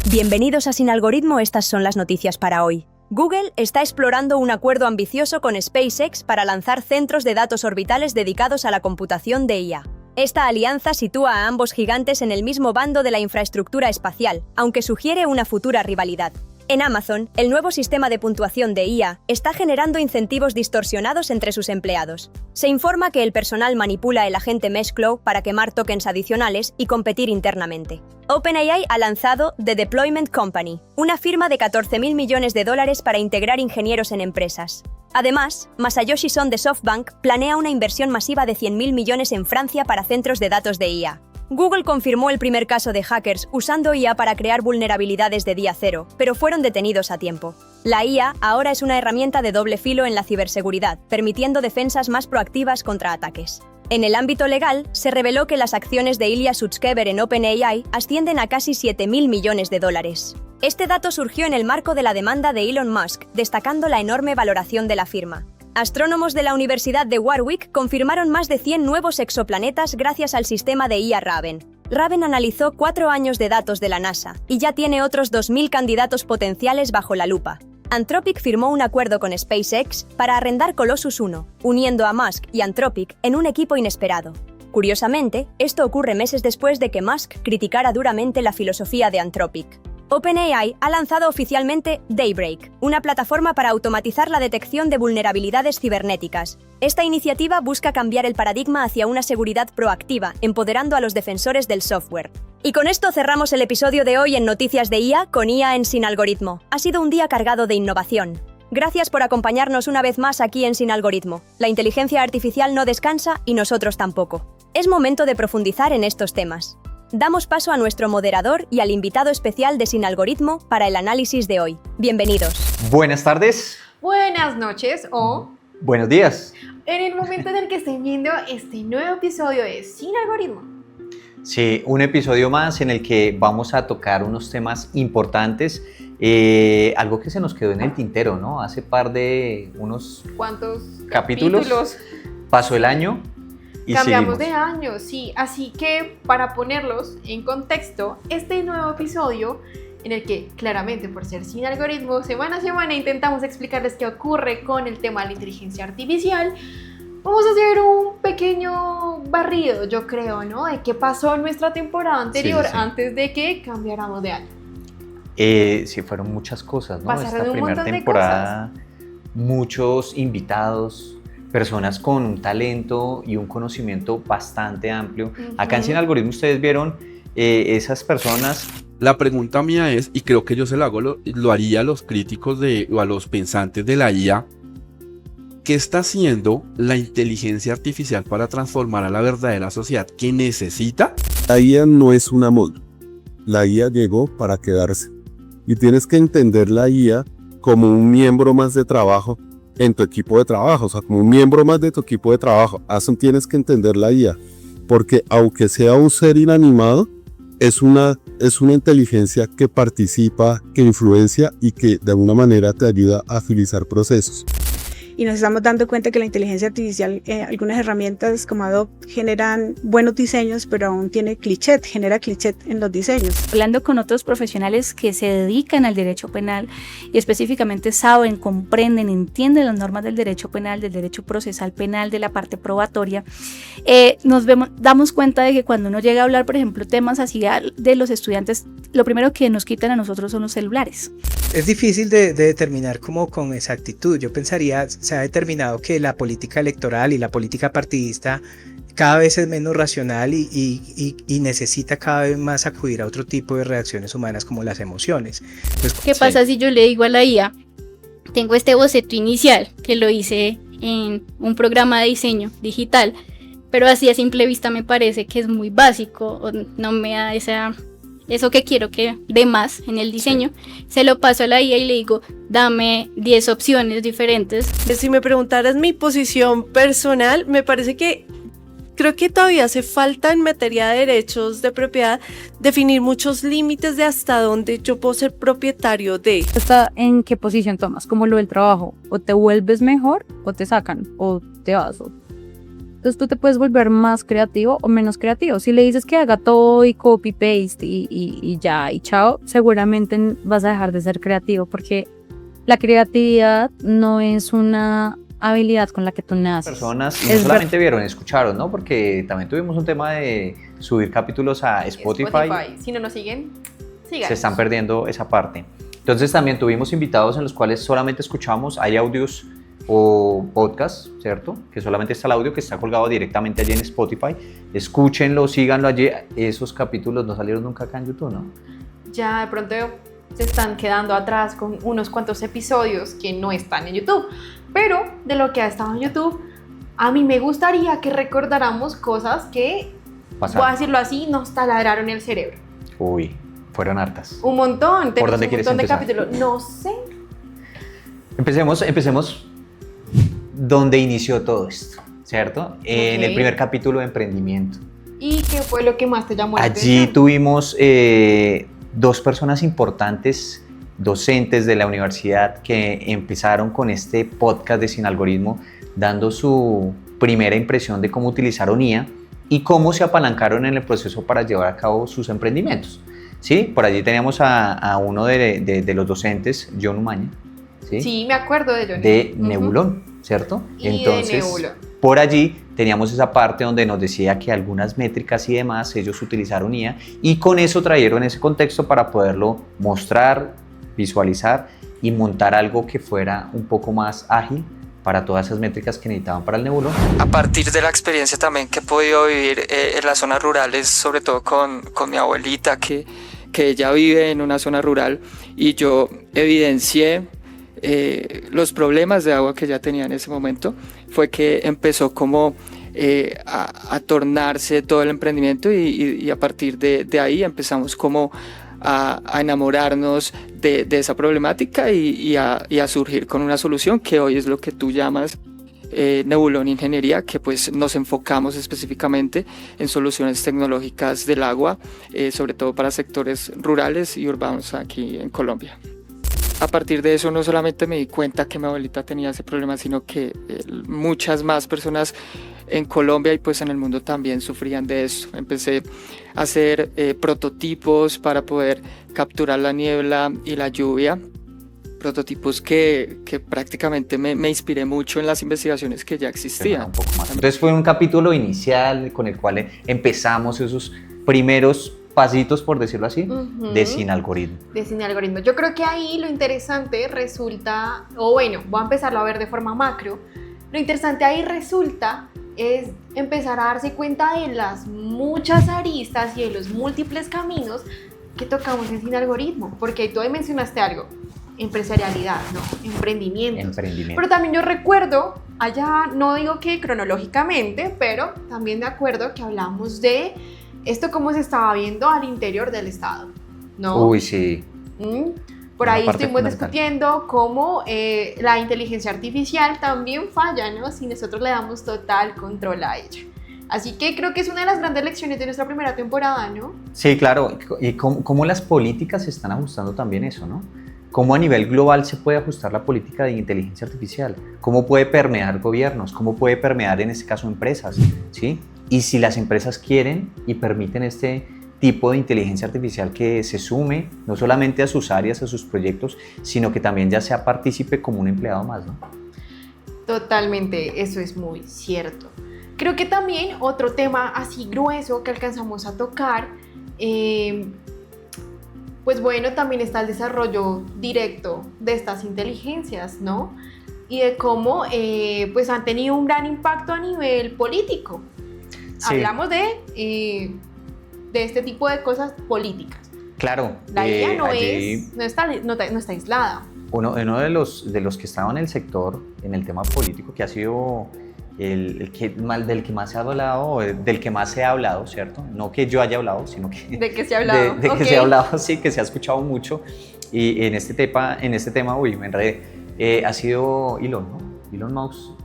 Bienvenidos a Sin Algoritmo, estas son las noticias para hoy. Google está explorando un acuerdo ambicioso con SpaceX para lanzar centros de datos orbitales dedicados a la computación de IA. Esta alianza sitúa a ambos gigantes en el mismo bando de la infraestructura espacial, aunque sugiere una futura rivalidad. En Amazon, el nuevo sistema de puntuación de IA está generando incentivos distorsionados entre sus empleados. Se informa que el personal manipula el agente Meshclaw para quemar tokens adicionales y competir internamente. OpenAI ha lanzado The Deployment Company, una firma de $14.000 millones para integrar ingenieros en empresas. Además, Masayoshi Son de SoftBank planea una inversión masiva de $100.000 millones en Francia para centros de datos de IA. Google confirmó el primer caso de hackers usando IA para crear vulnerabilidades de día cero, pero fueron detenidos a tiempo. La IA ahora es una herramienta de doble filo en la ciberseguridad, permitiendo defensas más proactivas contra ataques. En el ámbito legal, se reveló que las acciones de Ilya Sutskever en OpenAI ascienden a casi $7.000 millones. Este dato surgió en el marco de la demanda de Elon Musk, destacando la enorme valoración de la firma. Astrónomos de la Universidad de Warwick confirmaron más de 100 nuevos exoplanetas gracias al sistema de IA Raven. Raven analizó 4 años de datos de la NASA y ya tiene otros 2.000 candidatos potenciales bajo la lupa. Anthropic firmó un acuerdo con SpaceX para arrendar Colossus 1, uniendo a Musk y Anthropic en un equipo inesperado. Curiosamente, esto ocurre meses después de que Musk criticara duramente la filosofía de Anthropic. OpenAI ha lanzado oficialmente Daybreak, una plataforma para automatizar la detección de vulnerabilidades cibernéticas. Esta iniciativa busca cambiar el paradigma hacia una seguridad proactiva, empoderando a los defensores del software. Y con esto cerramos el episodio de hoy en Noticias de IA con IA en Sin Algoritmo. Ha sido un día cargado de innovación. Gracias por acompañarnos una vez más aquí en Sin Algoritmo. La inteligencia artificial no descansa y nosotros tampoco. Es momento de profundizar en estos temas. Damos paso a nuestro moderador y al invitado especial de Sin Algoritmo para el análisis de hoy. Bienvenidos. Buenas tardes. Buenas noches o buenos días. En el momento en el que estén viendo este nuevo episodio de Sin Algoritmo. Sí, un episodio más en el que vamos a tocar unos temas importantes. Algo que se nos quedó en el tintero, ¿no? Hace unos ¿Cuántos capítulos? Pasó el año. Y cambiamos seguimos. de año, sí. Así que para ponerlos en contexto, este nuevo episodio en el que claramente por ser Sin Algoritmo, semana a semana intentamos explicarles qué ocurre con el tema de la inteligencia artificial, vamos a hacer un pequeño barrido, yo creo, ¿no? De qué pasó en nuestra temporada anterior antes de que cambiáramos de año. Sí, fueron muchas cosas, ¿no? Pasaron Esta un primera montón de temporada, muchos invitados, personas con un talento y un conocimiento bastante amplio. Acá en Sin Algoritmo ustedes vieron esas personas. La pregunta mía es, y creo que yo se la hago, lo haría a los críticos o a los pensantes de la IA, ¿qué está haciendo la inteligencia artificial para transformar a la verdadera sociedad que necesita? La IA no es una moda. La IA llegó para quedarse. Y tienes que entender la IA como un miembro más de trabajo en tu equipo de trabajo, o sea, como un miembro más de tu equipo de trabajo. Así tienes que entender la IA, porque aunque sea un ser inanimado, es una inteligencia que participa, que influencia y que de alguna manera te ayuda a agilizar procesos. Y nos estamos dando cuenta que la inteligencia artificial, algunas herramientas como Adobe generan buenos diseños, pero aún genera cliché en los diseños. Hablando con otros profesionales que se dedican al derecho penal y específicamente saben, comprenden, entienden las normas del derecho penal, del derecho procesal penal, de la parte probatoria, damos cuenta de que cuando uno llega a hablar, por ejemplo, temas así de los estudiantes, lo primero que nos quitan a nosotros son los celulares. Es difícil de determinar como con exactitud. Yo pensaría, se ha determinado que la política electoral y la política partidista cada vez es menos racional y necesita cada vez más acudir a otro tipo de reacciones humanas como las emociones. Entonces, ¿qué pasa si yo le digo a la IA, tengo este boceto inicial que lo hice en un programa de diseño digital, pero así a simple vista me parece que es muy básico o no me da eso que quiero que dé más en el diseño? Se lo paso a la IA y le digo, dame 10 opciones diferentes. Si me preguntaras mi posición personal, me parece que creo que todavía hace falta en materia de derechos de propiedad definir muchos límites de hasta dónde yo puedo ser propietario de. ¿En qué posición tomas? Como lo del trabajo, o te vuelves mejor o te sacan o te vas. entonces tú te puedes volver más creativo o menos creativo. Si le dices que haga todo y copy-paste y ya, y chao, seguramente vas a dejar de ser creativo, porque la creatividad no es una habilidad con la que tú naces. Personas, y no solamente vieron, escucharon, ¿no? Porque también tuvimos un tema de subir capítulos a Spotify. Si no nos siguen, síganos. Se están perdiendo esa parte. Entonces también tuvimos invitados en los cuales solamente escuchamos, hay audios o podcasts, ¿cierto? Que solamente está el audio que está colgado directamente allí en Spotify. Escúchenlo, síganlo allí. Esos capítulos no salieron nunca acá en YouTube, ¿no? Ya de pronto se están quedando atrás con unos cuantos episodios que no están en YouTube. Pero de lo que ha estado en YouTube, a mí me gustaría que recordáramos cosas que, Pasaron. voy a decirlo así, nos taladraron el cerebro. Uy, fueron hartas. Un montón, ¿Por dónde un quieres montón de empezar? capítulos. No sé. Empecemos donde inició todo esto, ¿cierto? En el primer capítulo de emprendimiento. ¿Y qué fue lo que más te llamó la Allí atención? tuvimos dos personas importantes, docentes de la universidad, que empezaron con este podcast de Sin Algoritmo, dando su primera impresión de cómo utilizaron IA y cómo se apalancaron en el proceso para llevar a cabo sus emprendimientos. ¿Sí? Por allí teníamos a uno de los docentes, John Umaña. Sí, me acuerdo de John. De Nebulón, ¿cierto? Y entonces, de Nebulón. por allí teníamos esa parte donde nos decía que algunas métricas y demás, ellos utilizaron IA y con eso trajeron ese contexto para poderlo mostrar, visualizar y montar algo que fuera un poco más ágil para todas esas métricas que necesitaban para el Nebulón. A partir de la experiencia también que he podido vivir en las zonas rurales, sobre todo con mi abuelita, que ella vive en una zona rural, y yo evidencié los problemas de agua que ella tenía en ese momento, fue que empezó como a tornarse todo el emprendimiento y a partir de ahí empezamos como a enamorarnos de esa problemática y a surgir con una solución que hoy es lo que tú llamas Nebulón Ingeniería, que pues nos enfocamos específicamente en soluciones tecnológicas del agua, sobre todo para sectores rurales y urbanos aquí en Colombia. A partir de eso no solamente me di cuenta que mi abuelita tenía ese problema, sino que muchas más personas en Colombia y pues en el mundo también sufrían de eso. Empecé a hacer prototipos para poder capturar la niebla y la lluvia, prototipos que prácticamente me inspiré mucho en las investigaciones que ya existían. Un poco más. Entonces fue un capítulo inicial con el cual empezamos esos primeros pasitos, por decirlo así, de Sin Algoritmo. De Sin Algoritmo. Yo creo que ahí lo interesante resulta, o bueno, voy a empezarlo a ver de forma macro, lo interesante ahí resulta es empezar a darse cuenta de las muchas aristas y de los múltiples caminos que tocamos en Sin Algoritmo, porque tú ahí mencionaste algo, empresarialidad, ¿no? Emprendimientos. Pero también yo recuerdo, allá no digo que cronológicamente, pero también de acuerdo que hablamos de esto cómo se estaba viendo al interior del Estado, ¿no? Uy, sí. Por ahí estuvimos discutiendo cómo la inteligencia artificial también falla, ¿no? Si nosotros le damos total control a ella. Así que creo que es una de las grandes lecciones de nuestra primera temporada, ¿no? Sí, claro. Y cómo las políticas se están ajustando también eso, ¿no? Cómo a nivel global se puede ajustar la política de inteligencia artificial. Cómo puede permear gobiernos, cómo puede permear en este caso empresas, ¿sí? Y si las empresas quieren y permiten este tipo de inteligencia artificial que se sume no solamente a sus áreas, a sus proyectos, sino que también ya sea partícipe como un empleado más, ¿no? Totalmente, eso es muy cierto. Creo que también otro tema así grueso que alcanzamos a tocar, pues bueno, también está el desarrollo directo de estas inteligencias, ¿no? Y de cómo pues han tenido un gran impacto a nivel político. Sí. Hablamos de este tipo de cosas políticas. Claro. La IA no está aislada. Uno de los que estaban en el sector, en el tema político, que ha sido del que más se ha hablado, del que más se ha hablado, ¿cierto? No que yo haya hablado, sino que... ¿De qué se ha hablado? De que se ha hablado, sí, que se ha escuchado mucho. Y en este tema, uy, me enredé. Ha sido Elon, ¿no? Elon Musk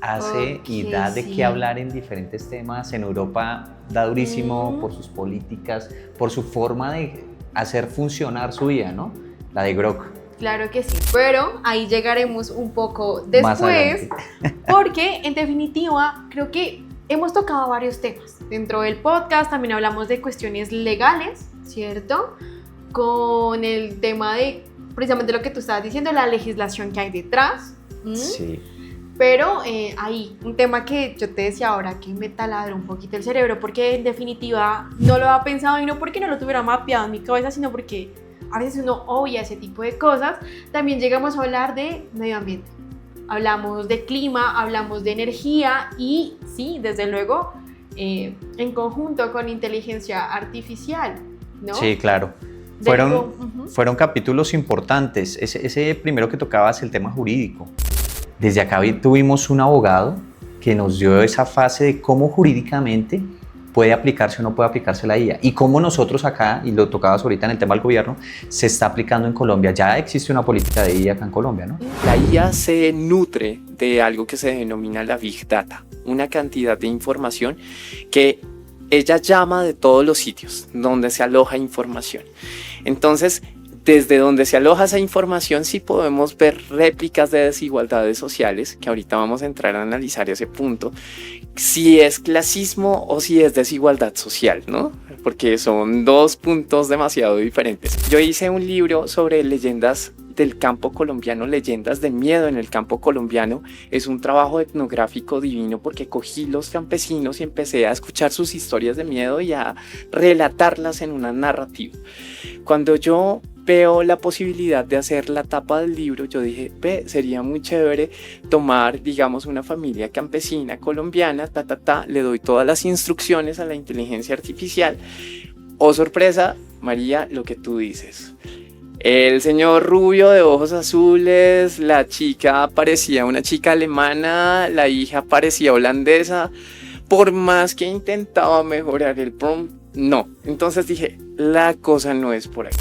hace y da de qué hablar en diferentes temas. En Europa da durísimo por sus políticas, por su forma de hacer funcionar su vida, ¿no? La de Grok. Claro que sí, pero ahí llegaremos un poco después, porque en definitiva creo que hemos tocado varios temas. Dentro del podcast también hablamos de cuestiones legales, ¿cierto? Con el tema de precisamente lo que tú estabas diciendo, la legislación que hay detrás. Sí. Pero ahí, un tema que yo te decía ahora que me taladró un poquito el cerebro, porque en definitiva no lo había pensado y no porque no lo tuviera mapeado en mi cabeza, sino porque a veces uno obvia ese tipo de cosas. También llegamos a hablar de medio ambiente. Hablamos de clima, hablamos de energía y sí, desde luego, en conjunto con inteligencia artificial, ¿no? Sí, claro. Fueron capítulos importantes. Ese primero que tocabas, el tema jurídico. Desde acá tuvimos un abogado que nos dio esa fase de cómo jurídicamente puede aplicarse o no puede aplicarse la IA y cómo nosotros acá, y lo tocabas ahorita en el tema del gobierno, se está aplicando en Colombia. Ya existe una política de IA acá en Colombia, ¿no? La IA se nutre de algo que se denomina la Big Data, una cantidad de información que ella llama de todos los sitios donde se aloja información. Entonces, desde donde se aloja esa información sí podemos ver réplicas de desigualdades sociales, que ahorita vamos a entrar a analizar ese punto, si es clasismo o si es desigualdad social, ¿no? Porque son dos puntos demasiado diferentes. Yo hice un libro sobre leyendas del campo colombiano, leyendas de miedo en el campo colombiano. Es un trabajo etnográfico divino porque cogí los campesinos y empecé a escuchar sus historias de miedo y a relatarlas en una narrativa. Cuando yo veo la posibilidad de hacer la tapa del libro, yo dije, sería muy chévere tomar, digamos, una familia campesina colombiana, le doy todas las instrucciones a la inteligencia artificial. Oh, sorpresa, María, lo que tú dices. El señor rubio de ojos azules, la chica parecía una chica alemana, la hija parecía holandesa. Por más que intentaba mejorar el prompt, no. Entonces dije, la cosa no es por aquí.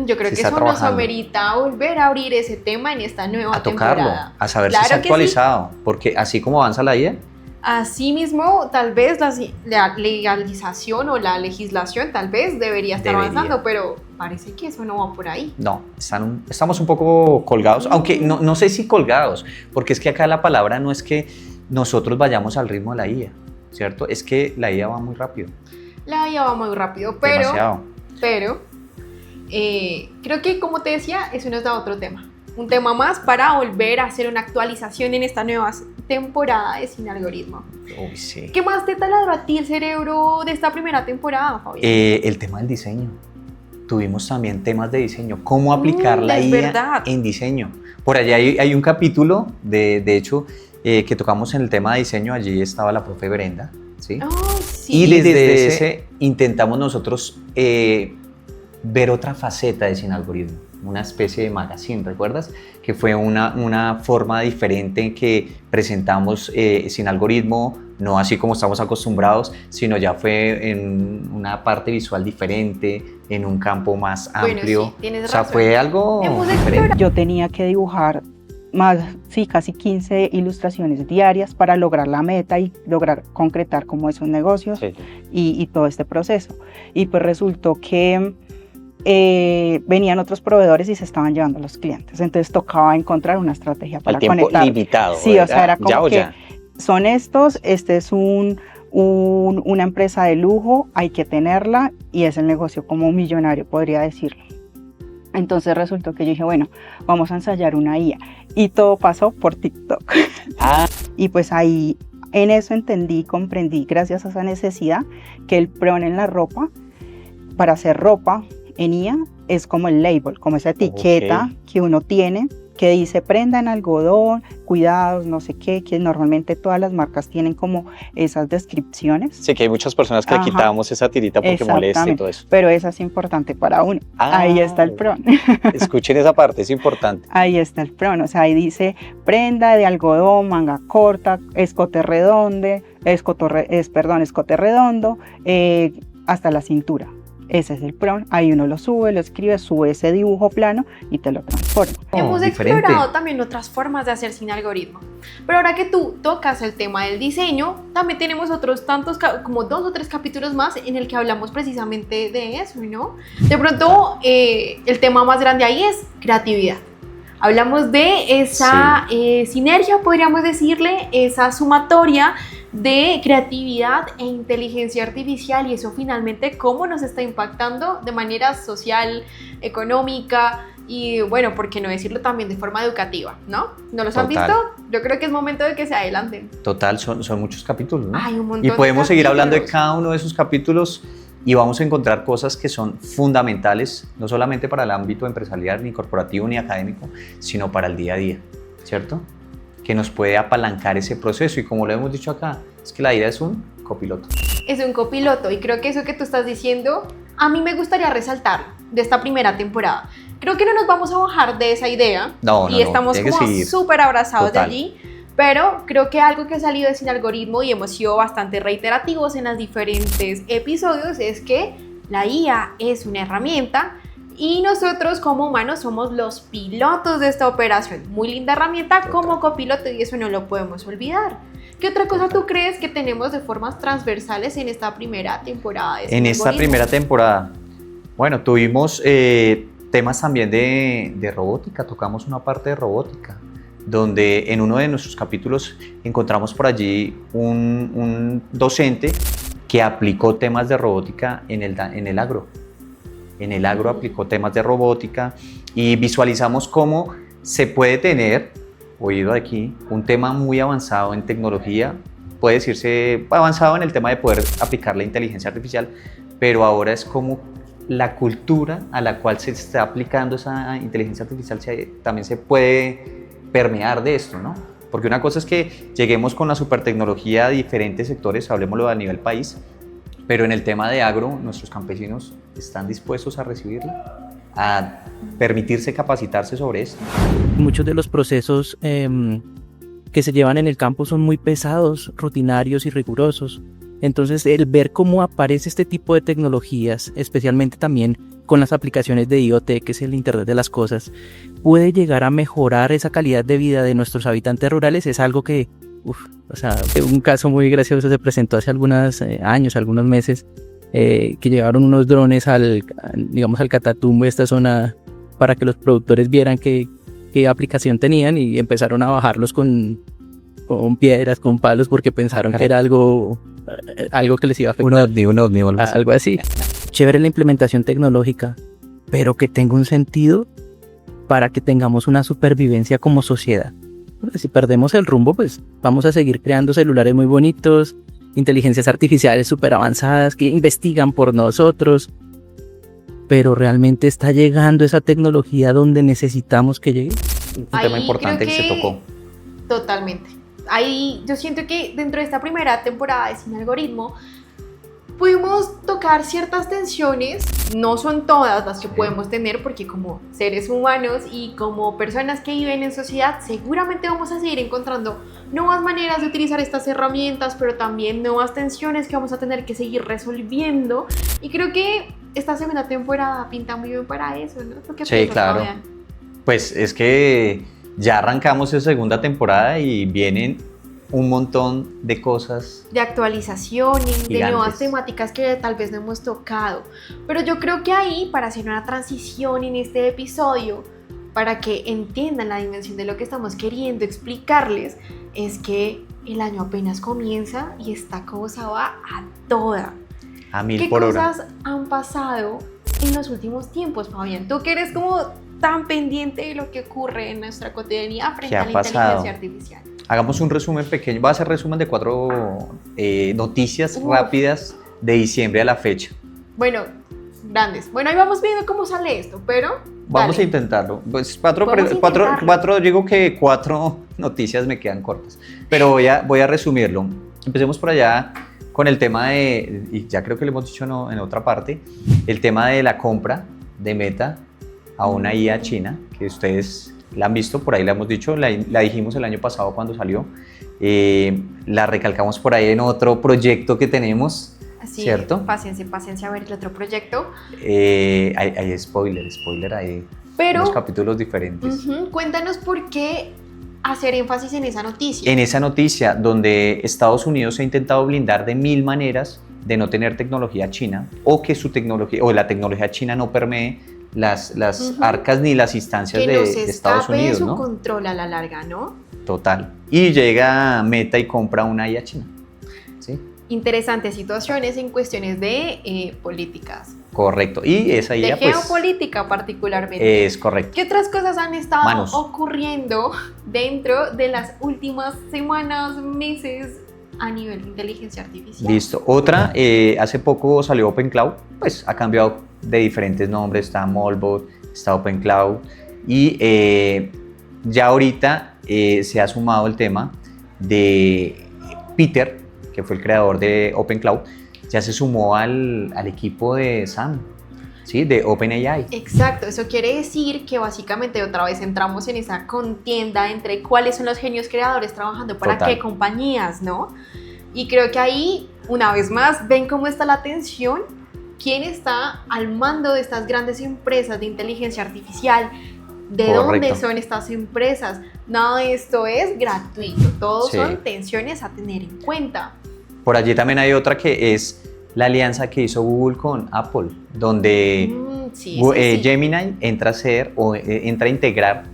Yo creo que eso nos amerita volver a abrir ese tema en esta nueva tocarlo, temporada. a saber si está actualizado, porque así como avanza la IA, asimismo, tal vez la legalización o la legislación tal vez debería estar avanzando, pero parece que eso no va por ahí. No, estamos un poco colgados, aunque no sé si colgados, porque es que acá la palabra no es que nosotros vayamos al ritmo de la IA, ¿cierto? Es que la IA va muy rápido. La IA va muy rápido, pero creo que, como te decía, eso nos da otro tema. Un tema más para volver a hacer una actualización en esta nueva temporada de Sin Algoritmo. Uy, sí. ¿Qué más te taladró a ti el cerebro de esta primera temporada, Fabián? El tema del diseño. Tuvimos también temas de diseño. ¿Cómo aplicar la IA en diseño? Por allá hay un capítulo, de hecho, que tocamos en el tema de diseño. Allí estaba la profe Brenda, ¿sí? Sí. Y desde ese intentamos nosotros ver otra faceta de Sin Algoritmo, una especie de magazine, ¿recuerdas? Que fue una forma diferente en que presentamos Sin Algoritmo, no así como estamos acostumbrados, sino ya fue en una parte visual diferente, en un campo más amplio. Sí, tienes razón. O sea, fue algo diferente. Yo tenía que dibujar casi 15 ilustraciones diarias para lograr la meta y lograr concretar como esos negocios, sí, y todo este proceso. Y pues resultó que venían otros proveedores y se estaban llevando a los clientes, entonces tocaba encontrar una estrategia para conectar. El tiempo limitado. Sí, o sea, era como que son estos, este es una empresa de lujo, hay que tenerla y es el negocio como millonario, podría decirlo. Entonces resultó que yo dije, bueno, vamos a ensayar una IA y todo pasó por TikTok. Y pues ahí en eso entendí, comprendí gracias a esa necesidad que el prompt en la ropa, para hacer ropa en IA, es como el label, como esa etiqueta que uno tiene que dice prenda en algodón, cuidados, no sé qué, que normalmente todas las marcas tienen como esas descripciones. Sí, que hay muchas personas que le quitábamos esa tirita porque molesta y todo eso. Pero esa es importante para uno. Ahí está el prompt. Escuchen esa parte, es importante. Ahí está el prompt, o sea, ahí dice prenda de algodón, manga corta, escote redondo, hasta la cintura. Ese es el prompt, ahí uno lo sube, lo escribe, sube ese dibujo plano y te lo transforma. Hemos explorado también otras formas de hacer Sin Algoritmo, pero ahora que tú tocas el tema del diseño, también tenemos otros tantos, como 2 o 3 capítulos más en el que hablamos precisamente de eso, ¿no? De pronto, el tema más grande ahí es creatividad. Hablamos de esa sinergia, podríamos decirle, esa sumatoria de creatividad e inteligencia artificial, y eso finalmente cómo nos está impactando de manera social, económica y, bueno, por qué no decirlo también de forma educativa, ¿no? ¿No los han visto? Yo creo que es momento de que se adelanten. Total, son muchos capítulos, ¿no? Hay un montón y podemos de seguir hablando de capítulos. cada uno de esos capítulos y vamos a encontrar cosas que son fundamentales, no solamente para el ámbito empresarial, ni corporativo, ni académico, sino para el día a día, ¿cierto? Que nos puede apalancar ese proceso, y como lo hemos dicho acá, es que la idea es un copiloto. Es un copiloto, y creo que eso que tú estás diciendo, a mí me gustaría resaltar de esta primera temporada. Creo que no nos vamos a bajar de esa idea, No, y estamos tiene que como seguir. súper abrazados Total. de allí, pero creo que algo que ha salido de Sin Algoritmo, y hemos sido bastante reiterativos en los diferentes episodios, es que la IA es una herramienta y nosotros como humanos somos los pilotos de esta operación. Muy linda herramienta como copiloto, y eso no lo podemos olvidar. ¿Qué otra cosa tú crees que tenemos de formas transversales en esta primera temporada de Sin En esta Algoritmo? primera temporada, bueno, tuvimos temas también de robótica, tocamos una parte de robótica, donde en uno de nuestros capítulos encontramos por allí un docente que aplicó temas de robótica en el agro. En el agro aplicó temas de robótica y visualizamos cómo se puede tener, oído aquí, un tema muy avanzado en tecnología, puede decirse avanzado en el tema de poder aplicar la inteligencia artificial, pero ahora es como la cultura a la cual se está aplicando esa inteligencia artificial también se puede permear de esto, ¿no? Porque una cosa es que lleguemos con la supertecnología a diferentes sectores, hablemoslo a nivel país, pero en el tema de agro, nuestros campesinos están dispuestos a recibirla, a permitirse capacitarse sobre esto. Muchos de los procesos que se llevan en el campo son muy pesados, rutinarios y rigurosos. Entonces, el ver cómo aparece este tipo de tecnologías, especialmente también con las aplicaciones de IoT, que es el Internet de las Cosas, puede llegar a mejorar esa calidad de vida de nuestros habitantes rurales, es algo que, un caso muy gracioso se presentó hace algunos años, algunos meses, que llevaron unos drones al Catatumbo, esta zona, para que los productores vieran qué aplicación tenían, y empezaron a bajarlos con piedras, con palos, porque pensaron que era algo que les iba a afectar. Un ovni, algo así. Chévere la implementación tecnológica, pero que tenga un sentido para que tengamos una supervivencia como sociedad. Si perdemos el rumbo, pues vamos a seguir creando celulares muy bonitos, inteligencias artificiales súper avanzadas que investigan por nosotros, pero realmente está llegando esa tecnología donde necesitamos que llegue. Un tema importante que se tocó. Totalmente. Ahí yo siento que dentro de esta primera temporada de Sin Algoritmo pudimos tocar ciertas tensiones, no son todas las que podemos tener, porque como seres humanos y como personas que viven en sociedad seguramente vamos a seguir encontrando nuevas maneras de utilizar estas herramientas, pero también nuevas tensiones que vamos a tener que seguir resolviendo, y creo que esta segunda temporada pinta muy bien para eso, ¿no? ¿Tú qué Sí, piensas, claro. Fabián? Pues es que ya arrancamos esa segunda temporada y vienen un montón de cosas. De actualizaciones, de Gigantes. nuevas temáticas que tal vez no hemos tocado. Pero yo creo que ahí, para hacer una transición en este episodio, para que entiendan la dimensión de lo que estamos queriendo explicarles, es que el año apenas comienza y esta cosa va a toda. A 1000 ¿Qué por hora. cosas han pasado en los últimos tiempos, Fabián? Tú que eres como tan pendiente de lo que ocurre en nuestra cotidianidad frente ¿Qué a ha la pasado? inteligencia artificial. Hagamos un resumen pequeño. Va a ser resumen de 4 noticias rápidas de diciembre a la fecha. Bueno, grandes. Bueno, ahí vamos viendo cómo sale esto, pero Vamos dale. a intentarlo. Pues Vamos a intentarlo. digo que 4 noticias me quedan cortas, pero voy a resumirlo. Empecemos por allá con el tema de, y ya creo que lo hemos dicho en otra parte, el tema de la compra de Meta a una IA china, que ustedes la han visto, por ahí la hemos dicho, la dijimos el año pasado cuando salió, la recalcamos por ahí en otro proyecto que tenemos, Así, ¿cierto? paciencia a ver el otro proyecto. Hay spoiler, hay Pero, unos capítulos diferentes. Cuéntanos por qué hacer énfasis en esa noticia. En esa noticia donde Estados Unidos ha intentado blindar de 1000 maneras de no tener tecnología china, o que su tecnología o la tecnología china no permee las arcas ni las instancias que de no se Estados escape de Unidos, su ¿no? control a la larga, ¿no? Total. Y llega Meta y compra una IA china. interesantes situaciones en cuestiones de políticas. Correcto. Y esa De IA, pues, geopolítica particularmente. es correcto. ¿Qué otras cosas han estado Manos. ocurriendo dentro de las últimas semanas, meses a nivel de inteligencia artificial? Listo. Otra, hace poco salió OpenCloud, pues ha cambiado de diferentes nombres, está Molbot, está OpenCloud y ya ahorita se ha sumado el tema de Peter, que fue el creador de OpenCloud, ya se sumó al equipo de Sam, ¿sí? De OpenAI. Exacto, eso quiere decir que básicamente otra vez entramos en esa contienda entre cuáles son los genios creadores trabajando para Total. qué compañías, ¿no? Y creo que ahí, una vez más, ven cómo está la tensión, quién está al mando de estas grandes empresas de inteligencia artificial, de Correcto. dónde son estas empresas. Nada de esto es gratuito, todo Sí. son tensiones a tener en cuenta. Por allí también hay otra que es la alianza que hizo Google con Apple, donde Sí, sí. Gemini entra a ser o entra a integrar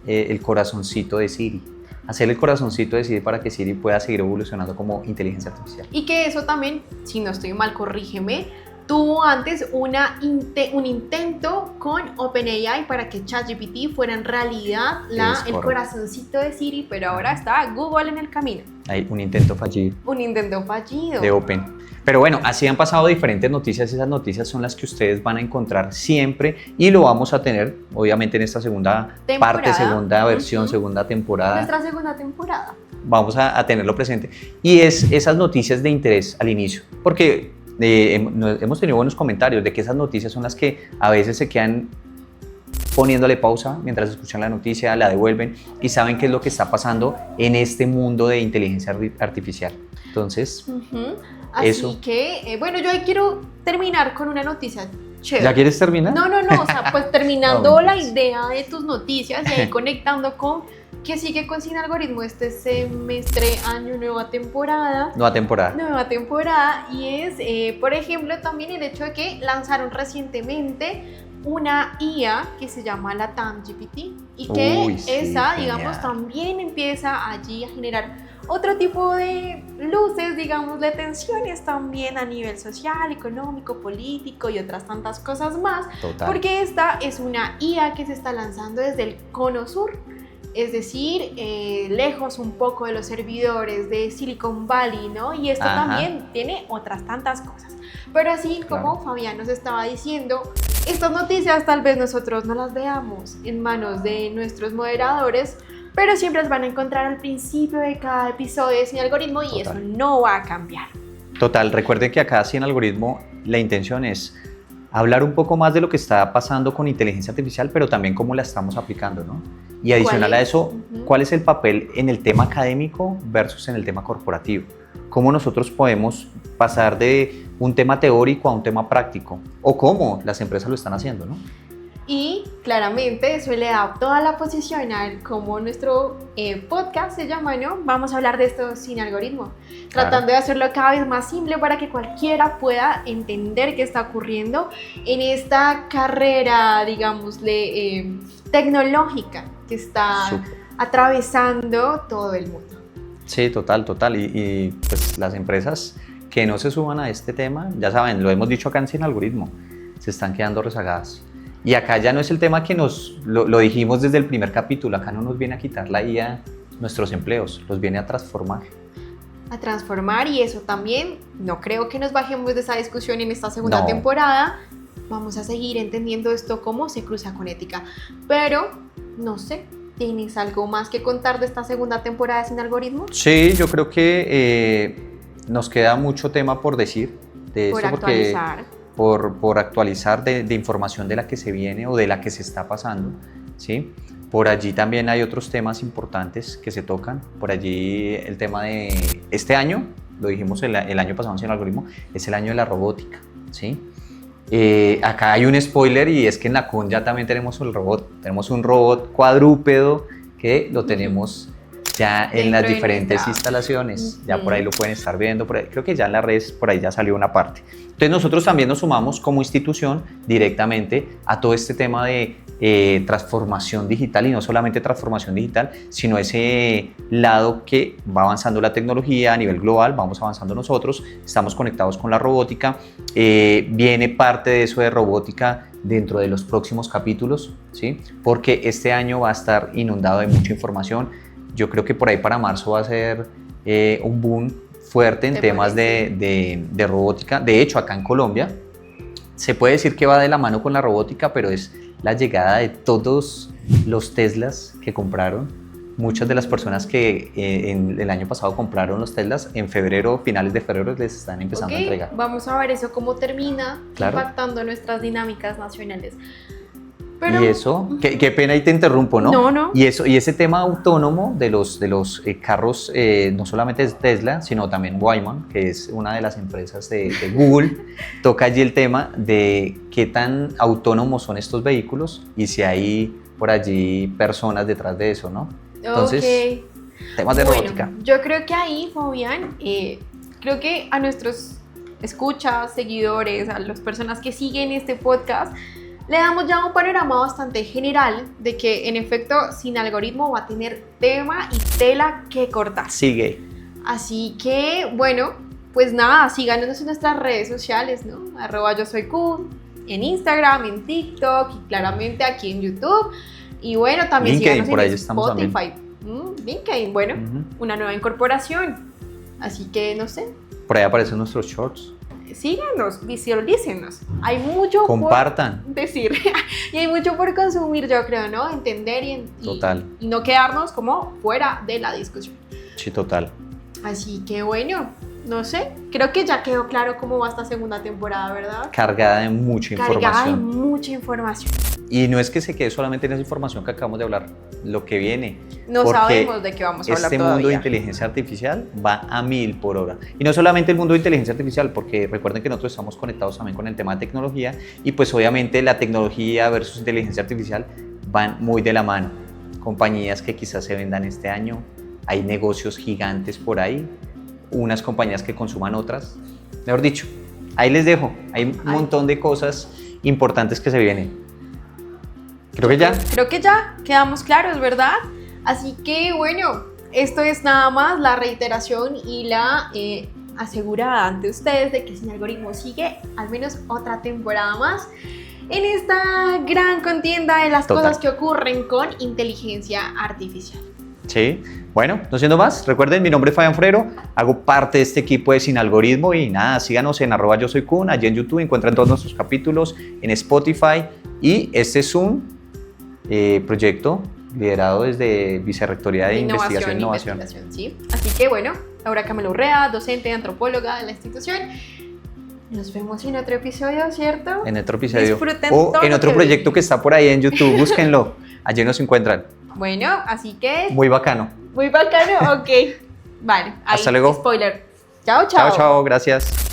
el corazoncito de Siri. Hacer el corazoncito de Siri para que Siri pueda seguir evolucionando como inteligencia artificial. Y que eso también, si no estoy mal, corrígeme, tuvo antes un intento con OpenAI para que ChatGPT fuera en realidad Es el correcto. corazoncito de Siri, pero ahora está Google en el camino. Hay un intento fallido Un intento fallido. de Open. Pero bueno, así han pasado diferentes noticias. Esas noticias son las que ustedes van a encontrar siempre y lo vamos a tener, obviamente, en esta segunda Temporada. parte, segunda versión, Ujú. segunda temporada. Nuestra segunda temporada. Vamos a tenerlo presente. Y es esas noticias de interés al inicio, porque hemos tenido buenos comentarios de que esas noticias son las que a veces se quedan poniéndole pausa mientras escuchan la noticia, la devuelven y saben qué es lo que está pasando en este mundo de inteligencia artificial. Entonces, Ujú. Así eso. que, bueno, yo ahí quiero terminar con una noticia chévere. ¿Ya quieres terminar? No, o sea, pues terminando No, la idea de tus noticias y ahí conectando con que sigue con Sin Algoritmo este semestre, año, nueva temporada. Nueva temporada. Nueva temporada y es, por ejemplo, también el hecho de que lanzaron recientemente una IA que se llama la TamGPT y que Uy, sí, esa, genial. digamos, también empieza allí a generar otro tipo de luces, digamos, de tensiones también a nivel social, económico, político y otras tantas cosas más, Total. porque esta es una IA que se está lanzando desde el cono sur, es decir, lejos un poco de los servidores de Silicon Valley, ¿no? Y esto Ajá. también tiene otras tantas cosas. Pero así como Fabián nos estaba diciendo, estas noticias tal vez nosotros no las veamos en manos de nuestros moderadores, pero siempre las van a encontrar al principio de cada episodio de Sin Algoritmo y eso no va a cambiar. Total, recuerden que acá sí en Algoritmo la intención es hablar un poco más de lo que está pasando con inteligencia artificial, pero también cómo la estamos aplicando, ¿no? Y adicional a eso, ¿cuál es el papel en el tema académico versus en el tema corporativo? ¿Cómo nosotros podemos pasar de un tema teórico a un tema práctico? ¿O cómo las empresas lo están haciendo, no? Y claramente eso le da toda la posición a como nuestro podcast se llama, ¿no? Vamos a hablar de esto sin algoritmo, tratando de hacerlo cada vez más simple para que cualquiera pueda entender qué está ocurriendo en esta carrera, digámosle, tecnológica que está atravesando todo el mundo. Sí, total. Y pues las empresas que no se suban a este tema, ya saben, lo hemos dicho acá en Sin Algoritmo, se están quedando rezagadas. Y acá ya no es el tema que lo dijimos desde el primer capítulo, acá no nos viene a quitar la IA nuestros empleos, los viene a transformar. A transformar y eso también, no creo que nos bajemos de esa discusión en esta segunda No. temporada, vamos a seguir entendiendo esto cómo se cruza con ética, pero no sé, ¿tienes algo más que contar de esta segunda temporada de Sin Algoritmo? Sí, yo creo que nos queda mucho tema por decir de Por esto, porque actualizar. por actualizar de información de la que se viene o de la que se está pasando, ¿sí? Por allí también hay otros temas importantes que se tocan. Por allí el tema de este año, lo dijimos el año pasado en Sin Algoritmo, es el año de la robótica, ¿sí? Acá hay un spoiler y es que en la CUN ya también tenemos el robot. Tenemos un robot cuadrúpedo que lo tenemos ya en las diferentes instalaciones. Ya por ahí lo pueden estar viendo. Por ahí, creo que ya en las redes por ahí ya salió una parte. Entonces nosotros también nos sumamos como institución directamente a todo este tema de transformación digital, y no solamente transformación digital, sino ese lado que va avanzando la tecnología a nivel global, vamos avanzando nosotros, estamos conectados con la robótica, viene parte de eso de robótica dentro de los próximos capítulos, ¿sí? Porque este año va a estar inundado de mucha información. Yo creo que por ahí para marzo va a ser un boom fuerte en temas de robótica. De hecho, acá en Colombia se puede decir que va de la mano con la robótica, pero es la llegada de todos los Teslas que compraron. Muchas de las personas que en el año pasado compraron los Teslas, en febrero, finales de febrero, les están empezando a entregar. Vamos a ver eso cómo termina impactando nuestras dinámicas nacionales. Pero, y eso, qué pena y te interrumpo, ¿no? No. Y ese tema autónomo de los carros, no solamente es Tesla, sino también Waymo, que es una de las empresas de Google, toca allí el tema de qué tan autónomos son estos vehículos y si hay por allí personas detrás de eso, ¿no? Entonces, temas de robótica. Yo creo que ahí, Fabián, creo que a nuestros escuchas, seguidores, a las personas que siguen este podcast, le damos ya un panorama bastante general de que en efecto Sin Algoritmo va a tener tema y tela que cortar. Sigue. Así que bueno, pues nada, síganos en nuestras redes sociales, ¿no? @yosoyq, en Instagram, en TikTok y claramente aquí en YouTube. Y bueno, también LinkedIn, síganos por ahí en estamos Spotify. LinkedIn, bueno, una nueva incorporación. Así que no sé. Por ahí aparecen nuestros shorts. Síganos, visualícenos. Hay mucho Compartan. por decir y hay mucho por consumir, yo creo, ¿no? Entender Total. y no quedarnos como fuera de la discusión. Sí, total. Así que bueno, no sé, creo que ya quedó claro cómo va esta segunda temporada, ¿verdad? Cargada de mucha información. Cargada de mucha información. Y no es que se quede solamente en esa información que acabamos de hablar, lo que viene. No sabemos de qué vamos a hablar este todavía. mundo de inteligencia artificial va a 1000 por hora. Y no solamente el mundo de inteligencia artificial, porque recuerden que nosotros estamos conectados también con el tema de tecnología, y pues obviamente la tecnología versus inteligencia artificial van muy de la mano. Compañías que quizás se vendan este año, hay negocios gigantes por ahí, unas compañías que consuman otras. Mejor dicho, ahí les dejo, hay un montón de cosas importantes que se vienen. Creo que ya quedamos claros, ¿verdad? Así que bueno, esto es nada más la reiteración y la asegurada ante ustedes de que Sin Algoritmo sigue al menos otra temporada más en esta gran contienda de las cosas que ocurren con inteligencia artificial. Sí, bueno, no siendo más, recuerden, mi nombre es Fabián Frero, hago parte de este equipo de Sin Algoritmo y nada, síganos en @yosoyq, allí en YouTube encuentran todos nuestros capítulos, en Spotify, y este es un proyecto liderado desde Vicerrectoría de Investigación e Innovación. ¿Sí? Así que bueno, Laura Camelo Urrea, docente, antropóloga de la institución. Nos vemos en otro episodio, ¿cierto? En otro episodio. Disfruten o todo en otro proyecto que está por ahí en YouTube, búsquenlo, allí nos encuentran. Bueno, así que... Muy bacano. Muy bacano, ok. Vale, ahí, hasta luego. Spoiler. Chao, chao. Chao, chao, gracias.